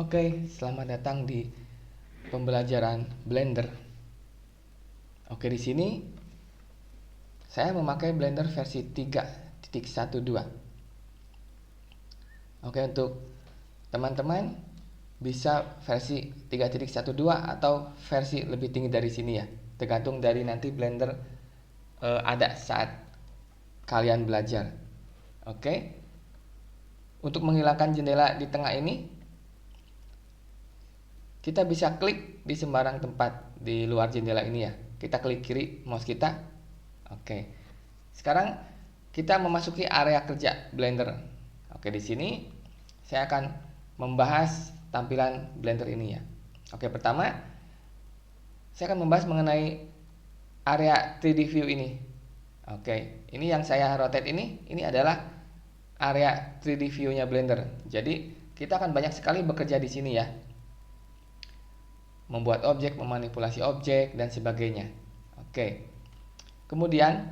Oke, selamat datang di pembelajaran Blender. Oke, di sini saya memakai Blender versi 3.12. Oke, untuk teman-teman bisa versi 3.12 atau versi lebih tinggi dari sini ya. Tergantung dari nanti Blender ada saat kalian belajar. Oke. Untuk menghilangkan jendela di tengah ini, kita bisa klik di sembarang tempat di luar jendela ini ya. Kita klik kiri mouse kita. Oke. Sekarang kita memasuki area kerja Blender. Oke, di sini saya akan membahas tampilan Blender ini ya. Oke, pertama saya akan membahas mengenai area 3D view ini. Oke, ini yang saya rotate ini adalah area 3D view-nya Blender. Jadi kita akan banyak sekali bekerja di sini ya. Membuat objek, memanipulasi objek dan sebagainya. Oke. Kemudian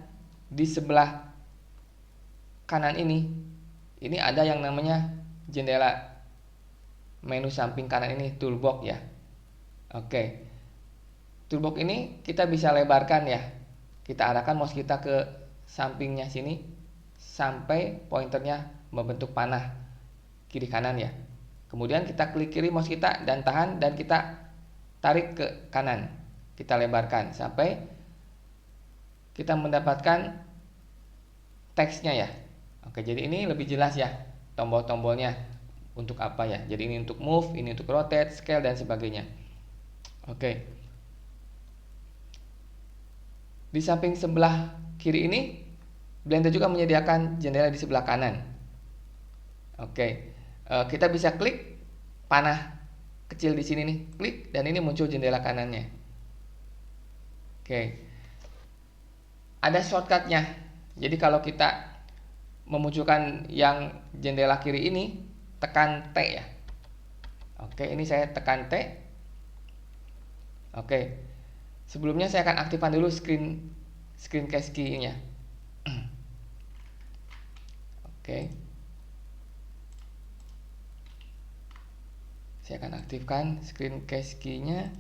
di sebelah kanan ini ada yang namanya jendela menu samping kanan ini, toolbox ya. Oke. Toolbox ini kita bisa lebarkan ya. Kita arahkan mouse kita ke sampingnya sini sampai pointernya membentuk panah kiri kanan ya. Kemudian kita klik kiri mouse kita dan tahan dan kita tarik ke kanan. Kita lebarkan sampai kita mendapatkan teksnya ya. Oke, jadi ini lebih jelas ya tombol-tombolnya untuk apa ya. Jadi ini untuk move, ini untuk rotate, scale dan sebagainya. Oke. Di samping sebelah kiri ini Blender juga menyediakan jendela di sebelah kanan. Oke, kita bisa klik panah kecil di sini nih, klik dan ini muncul jendela kanannya. Oke, ada shortcutnya. Jadi kalau kita memunculkan yang jendela kiri ini, tekan T ya. Oke, ini saya tekan T. Oke, sebelumnya saya akan aktifkan dulu screencast key-nya. Oke. Saya akan aktifkan screencast key-nya.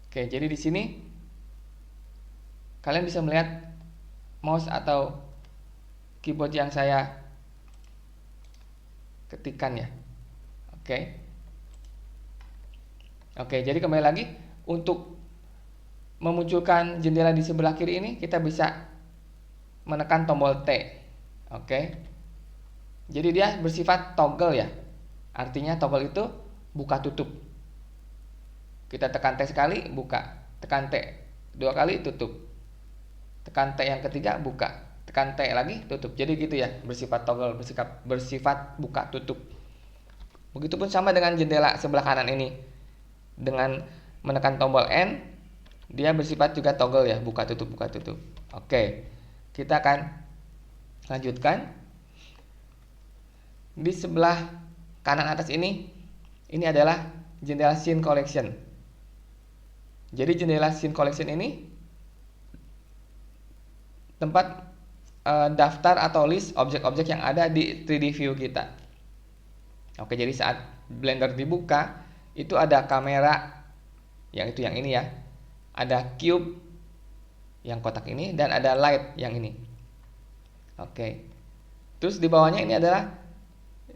Oke, jadi di sini kalian bisa melihat mouse atau keyboard yang saya ketikkan ya. Oke. Oke, jadi kembali lagi untuk memunculkan jendela di sebelah kiri ini kita bisa menekan tombol T. Oke. Jadi dia bersifat toggle ya. Artinya toggle itu buka tutup. Kita tekan T sekali buka, tekan T dua kali tutup. Tekan T yang ketiga buka, tekan T lagi tutup. Jadi gitu ya, bersifat toggle, bersifat buka tutup. Begitupun sama dengan jendela sebelah kanan ini. Dengan menekan tombol N, dia bersifat juga toggle ya, buka tutup buka tutup. Oke, kita akan lanjutkan. Di sebelah kanan atas ini adalah jendela scene collection. Jadi jendela scene collection ini tempat daftar atau list objek-objek yang ada di 3D view kita. Oke, jadi saat Blender dibuka itu ada kamera yang ini ya. Ada cube yang kotak ini dan ada light yang ini. Oke. Terus di bawahnya ini adalah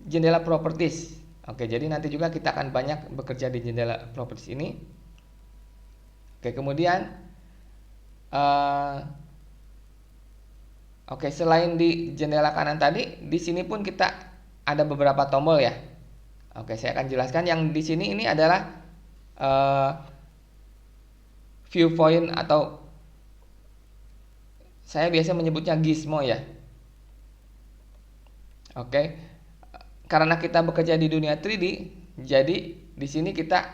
jendela properties. Oke, jadi nanti juga kita akan banyak bekerja di jendela properties ini. Oke, kemudian oke, selain di jendela kanan tadi, di sini pun kita ada beberapa tombol ya. Oke, saya akan jelaskan. Yang di sini ini adalah viewpoint atau saya biasa menyebutnya gizmo ya. Oke, karena kita bekerja di dunia 3D, jadi di sini kita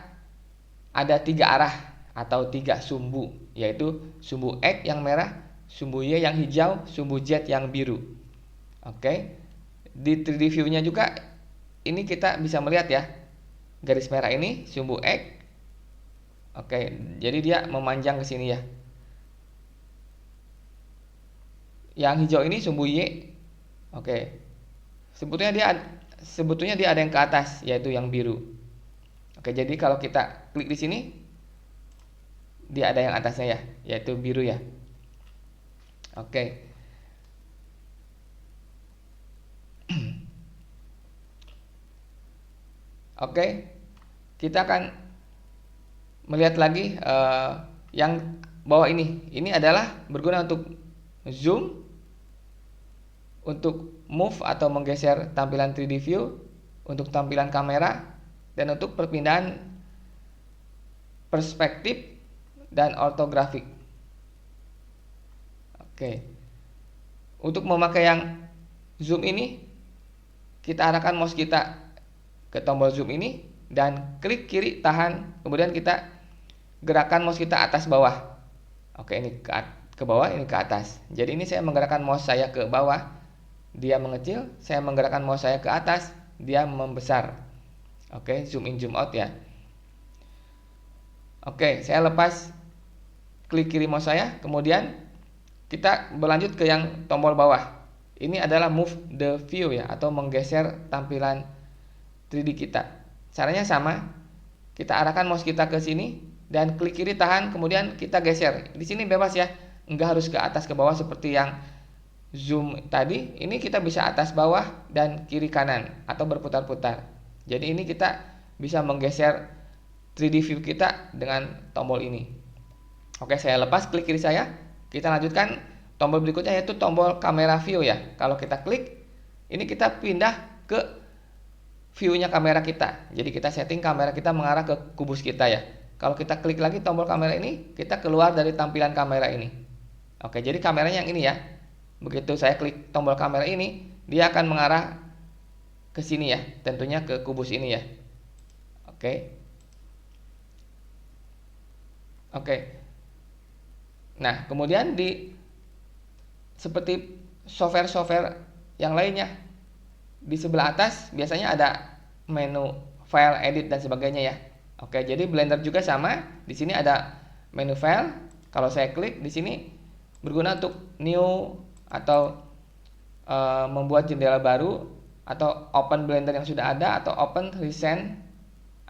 ada 3 arah atau 3 sumbu, yaitu sumbu X yang merah, sumbu Y yang hijau, sumbu Z yang biru. Oke, di 3D view-nya juga ini kita bisa melihat ya, garis merah ini sumbu X. Oke, jadi dia memanjang ke sini ya. Yang hijau ini sumbu Y. Oke. Sebetulnya dia ada yang ke atas, yaitu yang biru. Oke, jadi kalau kita klik di sini, dia ada yang atasnya ya, yaitu biru ya. Oke. Oke, kita akan melihat lagi yang bawah ini. Ini adalah berguna untuk zoom, untuk move atau menggeser tampilan 3D view, untuk tampilan kamera, dan untuk perpindahan perspektif dan ortografik. Oke. Untuk memakai yang zoom ini, kita arahkan mouse kita ke tombol zoom ini dan klik kiri tahan, kemudian kita gerakan mouse kita atas bawah. Oke, ini ke bawah, ini ke atas. Jadi ini saya menggerakkan mouse saya ke bawah, dia mengecil. Saya menggerakkan mouse saya ke atas, dia membesar. Oke, zoom in zoom out ya. Oke, saya lepas klik kiri mouse saya, kemudian kita berlanjut ke yang tombol bawah. Ini adalah move the view ya, atau menggeser tampilan 3D kita. Caranya sama. Kita arahkan mouse kita ke sini dan klik kiri tahan, kemudian kita geser. Di sini bebas ya, enggak harus ke atas ke bawah seperti yang zoom tadi. Ini kita bisa atas bawah dan kiri kanan atau berputar-putar. Jadi ini kita bisa menggeser 3D view kita dengan tombol ini. Oke, saya lepas klik kiri saya. Kita lanjutkan tombol berikutnya, yaitu tombol kamera view ya. Kalau kita klik, ini kita pindah ke view-nya kamera kita. Jadi kita setting kamera kita mengarah ke kubus kita ya. Kalau kita klik lagi tombol kamera ini, kita keluar dari tampilan kamera ini. Oke, jadi kameranya yang ini ya. Begitu saya klik tombol kamera ini, dia akan mengarah ke sini ya, tentunya ke kubus ini ya. Oke. Oke. Nah, kemudian seperti software-software yang lainnya, di sebelah atas biasanya ada menu file, edit dan sebagainya ya. Oke, jadi Blender juga sama. Di sini ada menu file. Kalau saya klik di sini, berguna untuk new atau membuat jendela baru, atau open Blender yang sudah ada, atau open recent,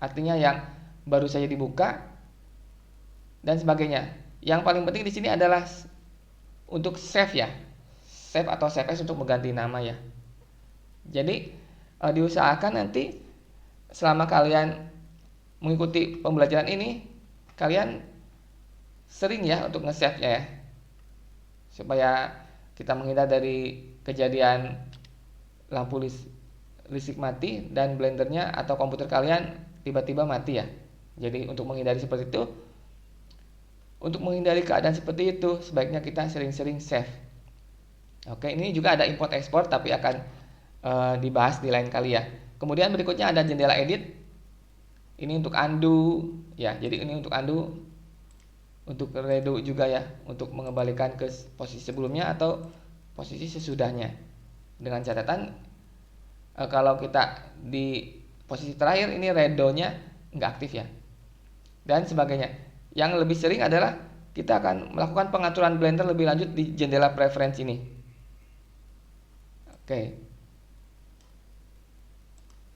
artinya yang baru saja dibuka dan sebagainya. Yang paling penting di sini adalah untuk save ya. Save atau save as untuk mengganti nama ya. Jadi diusahakan nanti selama kalian mengikuti pembelajaran ini, kalian sering ya untuk nge-save-nya ya, supaya kita menghindar dari kejadian lampu listrik mati dan blendernya atau komputer kalian tiba-tiba mati ya. Jadi untuk menghindari seperti itu, untuk menghindari keadaan seperti itu, sebaiknya kita sering-sering save. Oke, ini juga ada import export, tapi akan dibahas di lain kali ya. Kemudian berikutnya ada jendela edit. Ini untuk undo ya. Jadi ini untuk undo, untuk redo juga ya, untuk mengembalikan ke posisi sebelumnya atau posisi sesudahnya. Dengan catatan kalau kita di posisi terakhir, ini redonya nggak aktif ya, dan sebagainya. Yang lebih sering adalah kita akan melakukan pengaturan Blender lebih lanjut di jendela preference ini. Oke.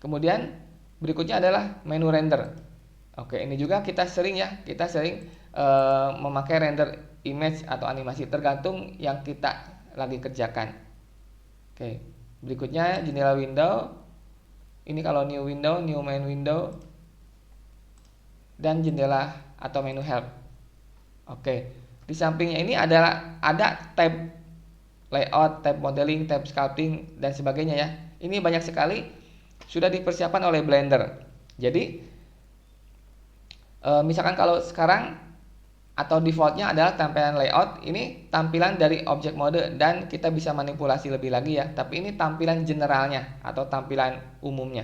Kemudian berikutnya adalah menu render. Oke, ini juga kita sering memakai render image atau animasi, tergantung yang kita lagi kerjakan. Oke, berikutnya jendela window. Ini kalau new window, new main window, dan jendela atau menu help. Oke, di sampingnya ini ada tab layout, tab modeling, tab sculpting dan sebagainya ya. Ini banyak sekali sudah dipersiapkan oleh Blender. Jadi misalkan kalau sekarang atau defaultnya adalah tampilan layout, ini tampilan dari object mode dan kita bisa manipulasi lebih lagi ya. Tapi ini tampilan generalnya atau tampilan umumnya.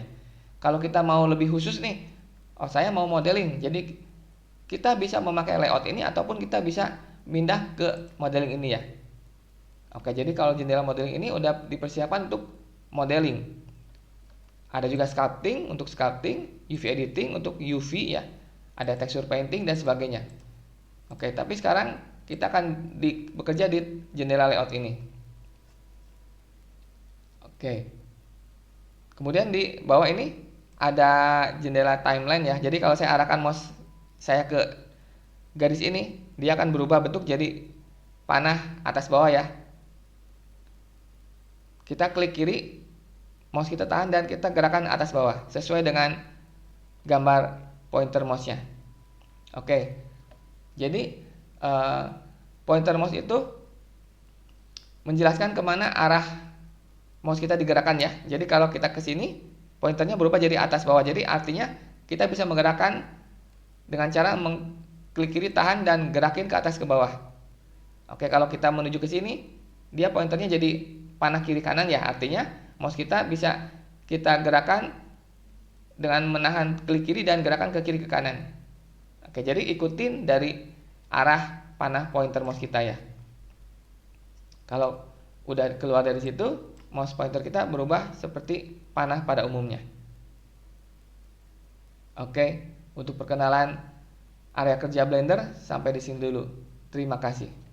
Kalau kita mau lebih khusus nih, saya mau modeling, jadi kita bisa memakai layout ini ataupun kita bisa pindah ke modeling ini ya. Oke, jadi kalau jendela modeling ini udah dipersiapkan untuk modeling. Ada juga sculpting untuk sculpting, UV editing untuk UV ya. ada texture painting dan sebagainya. Oke, tapi sekarang kita akan bekerja di jendela layout ini. Oke. Kemudian di bawah ini ada jendela timeline ya. Jadi kalau saya arahkan mouse saya ke garis ini, dia akan berubah bentuk jadi panah atas bawah ya. Kita klik kiri, mouse kita tahan dan kita gerakan atas bawah sesuai dengan gambar pointer mouse-nya. Oke. Jadi pointer mouse itu menjelaskan kemana arah mouse kita digerakkan ya. Jadi kalau kita ke sini, pointernya berubah jadi atas bawah. Jadi artinya kita bisa menggerakkan dengan cara mengklik kiri, tahan dan gerakin ke atas ke bawah. Oke, kalau kita menuju ke sini, dia pointernya jadi panah kiri kanan ya. Artinya mouse kita bisa kita gerakan dengan menahan klik kiri dan gerakan ke kiri ke kanan. Oke, jadi ikutin dari arah panah pointer mouse kita ya. Kalau udah keluar dari situ, mouse pointer kita berubah seperti panah pada umumnya. Oke, untuk perkenalan area kerja Blender sampai di sini dulu. Terima kasih.